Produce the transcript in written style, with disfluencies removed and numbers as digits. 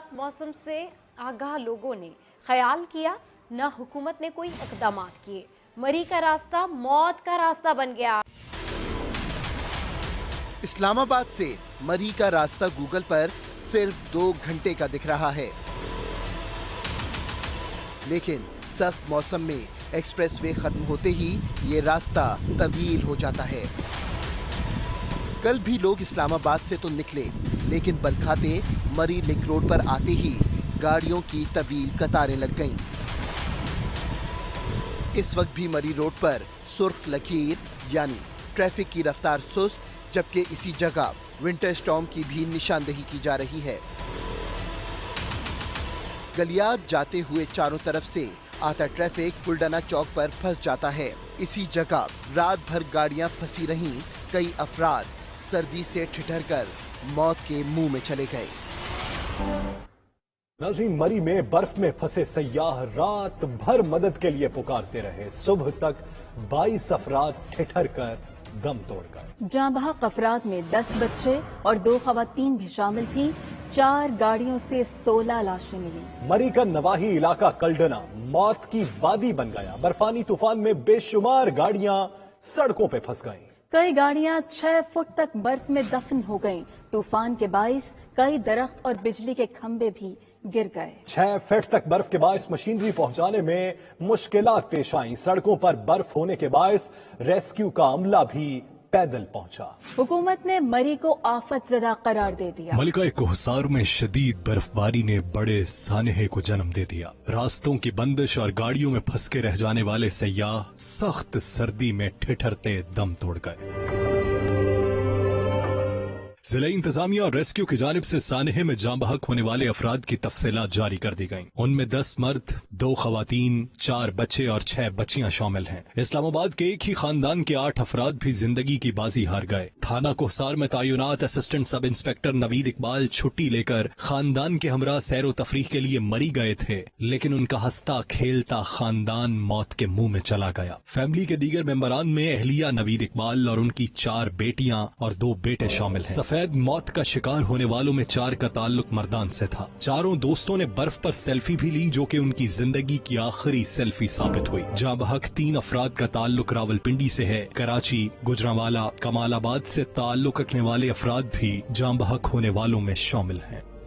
سخت موسم سے آگاہ لوگوں نے خیال کیا، نہ حکومت نے کوئی اقدامات کیے، مری کا راستہ موت کا راستہ بن گیا۔ اسلام آباد سے مری کا راستہ گوگل پر صرف 2 گھنٹے کا دکھ رہا ہے، لیکن سخت موسم میں ایکسپریس وے ختم ہوتے ہی یہ راستہ طویل ہو جاتا ہے۔ کل بھی لوگ اسلام آباد سے تو نکلے، لیکن بلکھاتے مری لنک روڈ پر آتے ہی گاڑیوں کی طویل قطاریں لگ گئیں۔ اس وقت بھی مری روڈ پر سرخ لکیر یعنی ٹریفک کی رفتار سست، جبکہ اسی جگہ ونٹر سٹارم کی بھی نشاندہی کی جا رہی ہے۔ گلیات جاتے ہوئے چاروں طرف سے آتا ٹریفک پلڈنا چوک پر پھنس جاتا ہے۔ اسی جگہ رات بھر گاڑیاں پھنسی رہیں، کئی افراد سردی سے ٹھٹھر کر موت کے منہ میں چلے گئے۔ ناظرین، مری میں برف میں پھنسے سیاح رات بھر مدد کے لیے پکارتے رہے، صبح تک 22 افراد ٹھٹھر کر دم توڑ گئے۔ جاں بحق افراد میں 10 بچے اور 2 خواتین بھی شامل تھیں۔ 4 گاڑیوں سے 16 لاشیں ملی۔ مری کا نواحی علاقہ کلڈنا موت کی وادی بن گیا۔ برفانی طوفان میں بے شمار گاڑیاں سڑکوں پہ پھنس گئیں۔ کئی گاڑیاں 6 فٹ تک برف میں دفن ہو گئیں۔ طوفان کے باعث کئی درخت اور بجلی کے کھمبے بھی گر گئے۔ 6 فٹ تک برف کے باعث مشینری پہنچانے میں مشکلات پیش آئیں۔ سڑکوں پر برف ہونے کے باعث ریسکیو کا عملہ بھی پیدل پہنچا۔ حکومت نے مری کو آفت زدہ قرار دے دیا۔ ملکہ کوہسار میں شدید برف باری نے بڑے سانحے کو جنم دے دیا۔ راستوں کی بندش اور گاڑیوں میں پھنس کے رہ جانے والے سیاح سخت سردی میں ٹھٹھرتے دم توڑ گئے۔ ضلع انتظامیہ اور ریسکیو کی جانب سے سانحے میں جاں بحق ہونے والے افراد کی تفصیلات جاری کر دی گئیں۔ ان میں 10 مرد، 2 خواتین، 4 بچے اور 6 بچیاں شامل ہیں۔ اسلام آباد کے ایک ہی خاندان کے 8 افراد بھی زندگی کی بازی ہار گئے۔ تھانہ کوہسار میں تعینات اسسٹنٹ سب انسپکٹر نوید اقبال چھٹی لے کر خاندان کے ہمراہ سیر و تفریح کے لیے مری گئے تھے، لیکن ان کا ہنستا کھیلتا خاندان موت کے منہ میں چلا گیا۔ فیملی کے دیگر ممبران میں اہلیہ نوید اقبال اور ان کی 4 بیٹیاں اور 2 بیٹے شامل ہیں۔ سفید موت کا شکار ہونے والوں میں 4 کا تعلق مردان سے تھا۔ چاروں دوستوں نے برف پر سیلفی بھی لی، جو کہ ان کی زندگی کی آخری سیلفی ثابت ہوئی۔ جاں بحق 3 افراد کا تعلق راولپنڈی سے ہے۔ کراچی، گجرانوالہ، کمال آباد سے تعلق رکھنے والے افراد بھی جاں بحق ہونے والوں میں شامل ہیں۔